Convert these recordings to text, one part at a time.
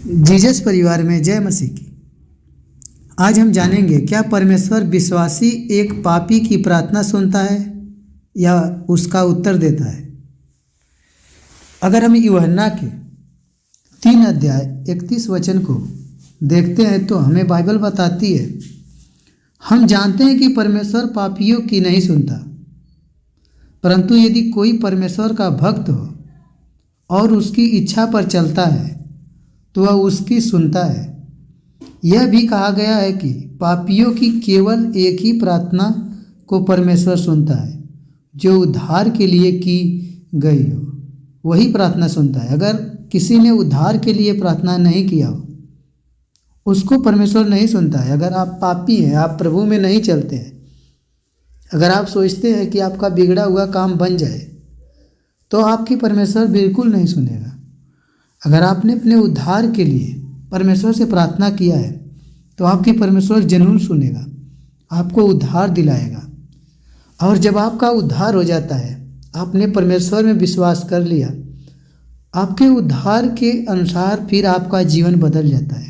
Jesus परिवार में जय मसीह की। आज हम जानेंगे क्या परमेश्वर विश्वासी एक पापी की प्रार्थना सुनता है या उसका उत्तर देता है। अगर हम यूहन्ना के 3 अध्याय 31 वचन को देखते हैं तो हमें बाइबल बताती है, हम जानते हैं कि परमेश्वर पापियों की नहीं सुनता, परंतु यदि कोई परमेश्वर का भक्त हो और उसकी इच्छा पर चलता है तो वह उसकी सुनता है। यह भी कहा गया है कि पापियों की केवल एक ही प्रार्थना को परमेश्वर सुनता है, जो उद्धार के लिए की गई हो वही प्रार्थना सुनता है। अगर किसी ने उद्धार के लिए प्रार्थना नहीं किया हो उसको परमेश्वर नहीं सुनता है। अगर आप पापी हैं, आप प्रभु में नहीं चलते हैं, अगर आप सोचते हैं कि आपका बिगड़ा हुआ काम बन जाए तो आपकी परमेश्वर बिल्कुल नहीं सुनेगा। अगर आपने अपने उद्धार के लिए परमेश्वर से प्रार्थना किया है तो आपकी परमेश्वर जरूर सुनेगा, आपको उद्धार दिलाएगा। और जब आपका उद्धार हो जाता है, आपने परमेश्वर में विश्वास कर लिया, आपके उद्धार के अनुसार फिर आपका जीवन बदल जाता है।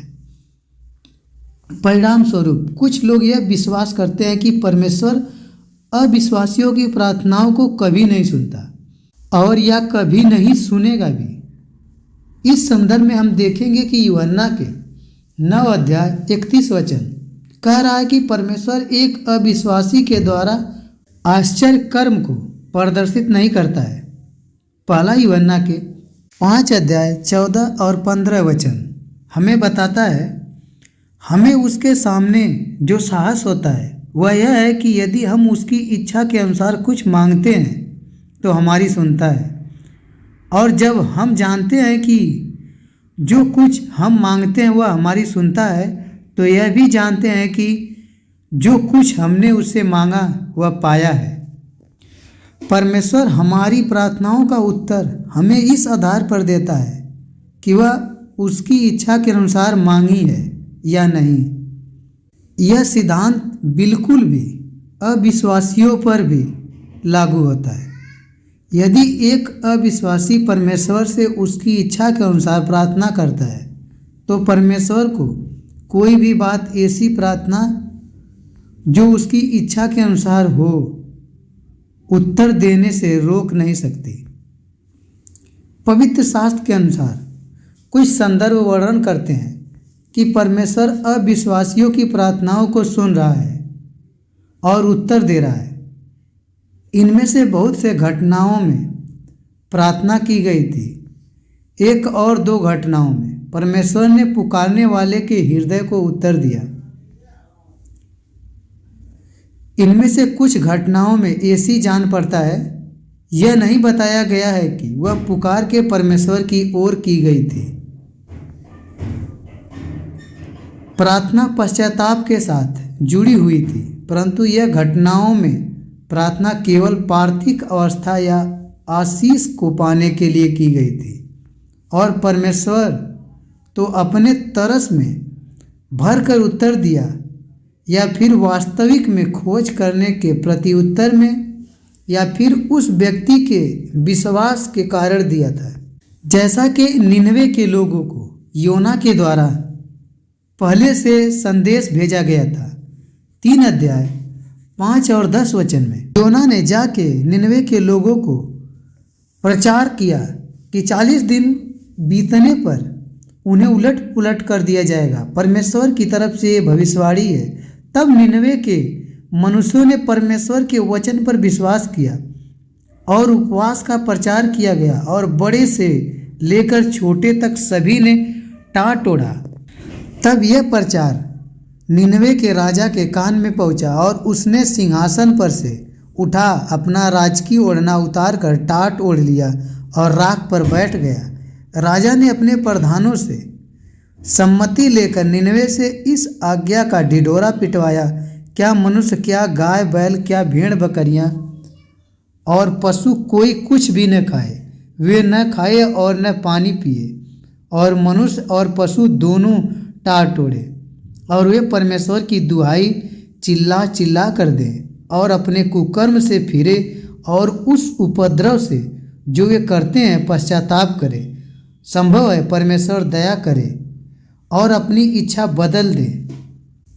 परिणाम स्वरूप कुछ लोग यह विश्वास करते हैं कि परमेश्वर अविश्वासियों की प्रार्थनाओं को कभी नहीं सुनता और या कभी नहीं सुनेगा भी। इस संदर्भ में हम देखेंगे कि यूहन्ना के 9 अध्याय 31 वचन कह रहा है कि परमेश्वर एक अविश्वासी के द्वारा आश्चर्य कर्म को प्रदर्शित नहीं करता है। पहला यूहन्ना के 5 अध्याय 14 और 15 वचन हमें बताता है, हमें उसके सामने जो साहस होता है वह यह है कि यदि हम उसकी इच्छा के अनुसार कुछ मांगते हैं तो हमारी सुनता है। और जब हम जानते हैं कि जो कुछ हम मांगते हैं वह हमारी सुनता है, तो यह भी जानते हैं कि जो कुछ हमने उससे मांगा वह पाया है। परमेश्वर हमारी प्रार्थनाओं का उत्तर हमें इस आधार पर देता है कि वह उसकी इच्छा के अनुसार मांगी है या नहीं। यह सिद्धांत बिल्कुल भी अविश्वासियों पर भी लागू होता है। यदि एक अविश्वासी परमेश्वर से उसकी इच्छा के अनुसार प्रार्थना करता है तो परमेश्वर को कोई भी बात ऐसी प्रार्थना जो उसकी इच्छा के अनुसार हो उत्तर देने से रोक नहीं सकती। पवित्र शास्त्र के अनुसार कुछ संदर्भ वर्णन करते हैं कि परमेश्वर अविश्वासियों की प्रार्थनाओं को सुन रहा है और उत्तर दे रहा है। इनमें से बहुत से घटनाओं में प्रार्थना की गई थी। 1 और 2 घटनाओं में परमेश्वर ने पुकारने वाले के हृदय को उत्तर दिया। इनमें से कुछ घटनाओं में ऐसी जान पड़ता है, यह नहीं बताया गया है कि वह पुकार के परमेश्वर की ओर की गई थी। प्रार्थना पश्चाताप के साथ जुड़ी हुई थी, परंतु यह घटनाओं में प्रार्थना केवल पार्थिव अवस्था या आशीष को पाने के लिए की गई थी और परमेश्वर तो अपने तरस में भरकर उत्तर दिया या फिर वास्तविक में खोज करने के प्रत्युत्तर में या फिर उस व्यक्ति के विश्वास के कारण दिया था। जैसा कि निनवे के लोगों को योना के द्वारा पहले से संदेश भेजा गया था। 3 अध्याय 5 और 10 वचन में योना ने जाके निनवे के लोगों को प्रचार किया कि 40 दिन बीतने पर उन्हें उलट पुलट कर दिया जाएगा। परमेश्वर की तरफ से ये भविष्यवाणी है। तब निनवे के मनुष्यों ने परमेश्वर के वचन पर विश्वास किया और उपवास का प्रचार किया गया और बड़े से लेकर छोटे तक सभी ने टाट ओढ़ा। तब यह प्रचार निनवे के राजा के कान में पहुंचा और उसने सिंहासन पर से उठा अपना राजकीय ओढ़ना उतार कर टाट ओढ़ लिया और राख पर बैठ गया। राजा ने अपने प्रधानों से सम्मति लेकर निनवे से इस आज्ञा का ढिढोरा पिटवाया, क्या मनुष्य, क्या गाय बैल, क्या भेड़ बकरियां और पशु कोई कुछ भी न खाए, वे न खाए और न पानी पिए, और मनुष्य और पशु दोनों टाट ओढ़े और वे परमेश्वर की दुहाई चिल्ला चिल्ला कर दें और अपने कुकर्म से फिरे और उस उपद्रव से जो वे करते हैं पश्चाताप करें। संभव है परमेश्वर दया करे और अपनी इच्छा बदल दे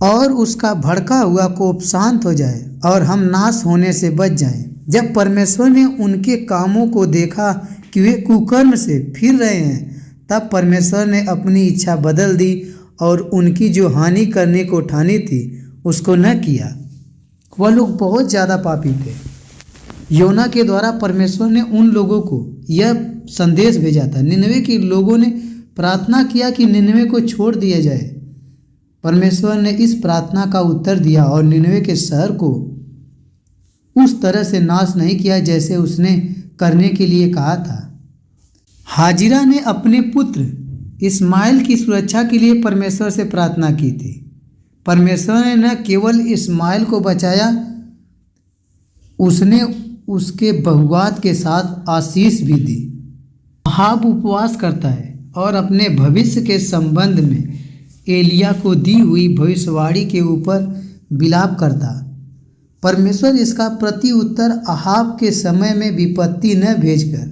और उसका भड़का हुआ कोप शांत हो जाए और हम नाश होने से बच जाएं। जब परमेश्वर ने उनके कामों को देखा कि वे कुकर्म से फिर रहे हैं, तब परमेश्वर ने अपनी इच्छा बदल दी और उनकी जो हानि करने को ठानी थी उसको न किया। वह लोग बहुत ज़्यादा पापी थे। योना के द्वारा परमेश्वर ने उन लोगों को यह संदेश भेजा था। निनवे के लोगों ने प्रार्थना किया कि निनवे को छोड़ दिया जाए। परमेश्वर ने इस प्रार्थना का उत्तर दिया और निनवे के शहर को उस तरह से नाश नहीं किया जैसे उसने करने के लिए कहा था। हाजिरा ने अपने पुत्र इस्माइल की सुरक्षा के लिए परमेश्वर से प्रार्थना की थी। परमेश्वर ने न केवल इस्माइल को बचाया, उसने उसके बहुआत के साथ आशीष भी दी। अहाब उपवास करता है और अपने भविष्य के संबंध में एलिया को दी हुई भविष्यवाणी के ऊपर विलाप करता। परमेश्वर इसका प्रति उत्तर अहाब के समय में विपत्ति न भेजकर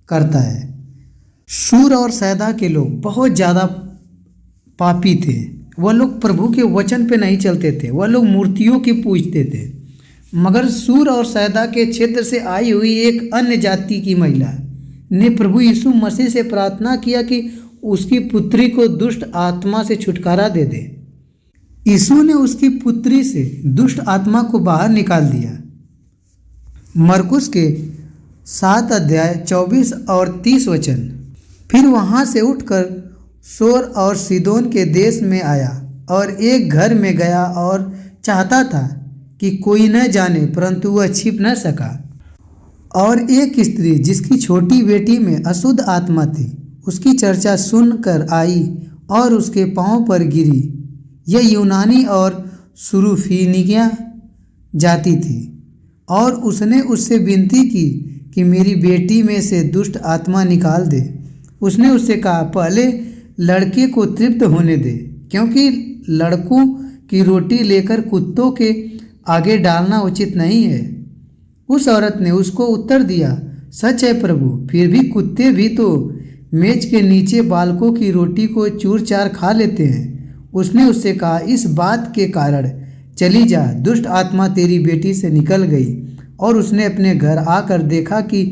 करता है। सूर और सैदा के लोग बहुत ज़्यादा पापी थे। वह लोग प्रभु के वचन पे नहीं चलते थे, वह लोग मूर्तियों की पूजते थे। मगर सूर और सैदा के क्षेत्र से आई हुई एक अन्य जाति की महिला ने प्रभु यीशु मसीह से प्रार्थना किया कि उसकी पुत्री को दुष्ट आत्मा से छुटकारा दे दे। यीशु ने उसकी पुत्री से दुष्ट आत्मा को बाहर निकाल दिया। मरकुस के 7 अध्याय 24 और 30 वचन। फिर वहाँ से उठकर सोर और सीदोन के देश में आया और एक घर में गया और चाहता था कि कोई न जाने, परंतु वह छिप न सका। और एक स्त्री जिसकी छोटी बेटी में अशुद्ध आत्मा थी उसकी चर्चा सुनकर आई और उसके पांव पर गिरी। यह यूनानी और सुरूफिनिया जाति थी और उसने उससे विनती की कि मेरी बेटी में से दुष्ट आत्मा निकाल दे। उसने उससे कहा, पहले लड़के को तृप्त होने दे, क्योंकि लड़कों की रोटी लेकर कुत्तों के आगे डालना उचित नहीं है। उस औरत ने उसको उत्तर दिया, सच है प्रभु, फिर भी कुत्ते भी तो मेज के नीचे बालकों की रोटी को चूर चार खा लेते हैं। उसने उससे कहा, इस बात के कारण चली जा, दुष्ट आत्मा तेरी बेटी से निकल गई। और उसने अपने घर आकर देखा कि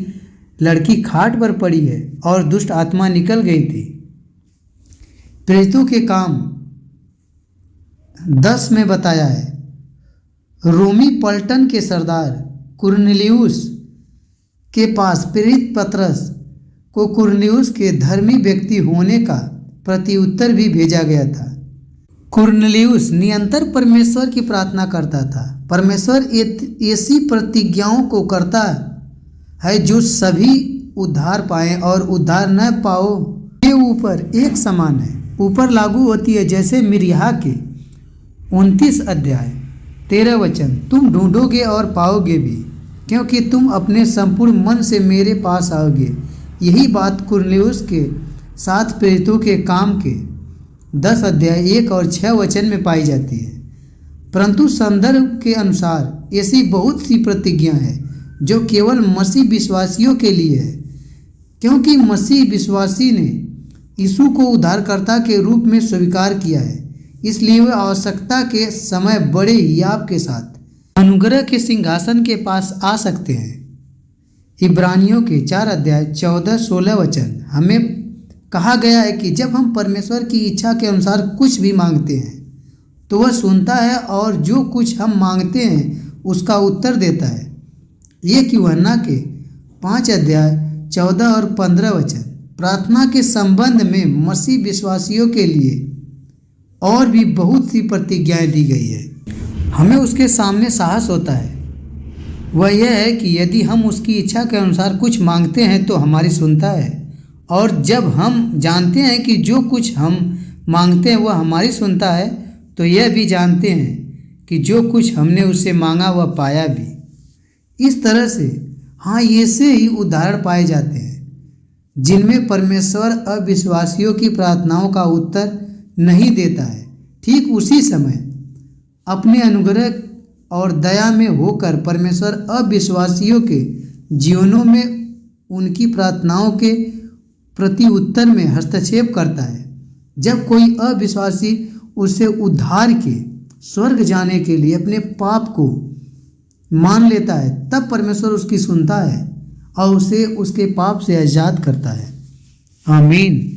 लड़की खाट पर पड़ी है और दुष्ट आत्मा निकल गई थी। प्रेरितों के काम 10 में बताया है, रोमी पलटन के सरदार कुरनेलियुस के पास प्रेरित पतरस को कुरनेलियुस के धर्मी व्यक्ति होने का प्रत्युत्तर भी भेजा गया था। कुरनेलियुस निरंतर परमेश्वर की प्रार्थना करता था। परमेश्वर ऐसी प्रतिज्ञाओं को करता है जो सभी उद्धार पाएं और उद्धार न पाओ के ऊपर एक समान है, ऊपर लागू होती है। जैसे मिरिया के 29 अध्याय 13 वचन, तुम ढूंढोगे और पाओगे भी, क्योंकि तुम अपने संपूर्ण मन से मेरे पास आओगे। यही बात कुरनेलियुस के साथ प्रेरितों के काम के 10 अध्याय 1 और 6 वचन में पाई जाती है। परंतु संदर्भ के अनुसार ऐसी बहुत सी प्रतिज्ञा है जो केवल मसीह विश्वासियों के लिए है, क्योंकि मसीह विश्वासी ने यीशु को उद्धारकर्ता के रूप में स्वीकार किया है। इसलिए वे आवश्यकता के समय बड़े हियाव के साथ अनुग्रह के सिंहासन के पास आ सकते हैं। इब्रानियों के 4 अध्याय 14-16 वचन हमें कहा गया है कि जब हम परमेश्वर की इच्छा के अनुसार कुछ भी मांगते हैं तो वह सुनता है और जो कुछ हम मांगते हैं उसका उत्तर देता है। ये यूहन्ना के 5 अध्याय 14 और 15 वचन। प्रार्थना के संबंध में मसीह विश्वासियों के लिए और भी बहुत सी प्रतिज्ञाएं दी गई है। हमें उसके सामने साहस होता है, वह यह है कि यदि हम उसकी इच्छा के अनुसार कुछ मांगते हैं तो हमारी सुनता है। और जब हम जानते हैं कि जो कुछ हम मांगते हैं वह हमारी सुनता है, तो यह भी जानते हैं कि जो कुछ हमने उससे मांगा वह पाया भी। इस तरह से ऐसे ही उदाहरण पाए जाते हैं जिनमें परमेश्वर अविश्वासियों की प्रार्थनाओं का उत्तर नहीं देता है। ठीक उसी समय अपने अनुग्रह और दया में होकर परमेश्वर अविश्वासियों के जीवनों में उनकी प्रार्थनाओं के प्रति उत्तर में हस्तक्षेप करता है। जब कोई अविश्वासी उसे उद्धार के स्वर्ग जाने के लिए अपने पाप को मान लेता है, तब परमेश्वर उसकी सुनता है और उसे उसके पाप से आज़ाद करता है। आमीन।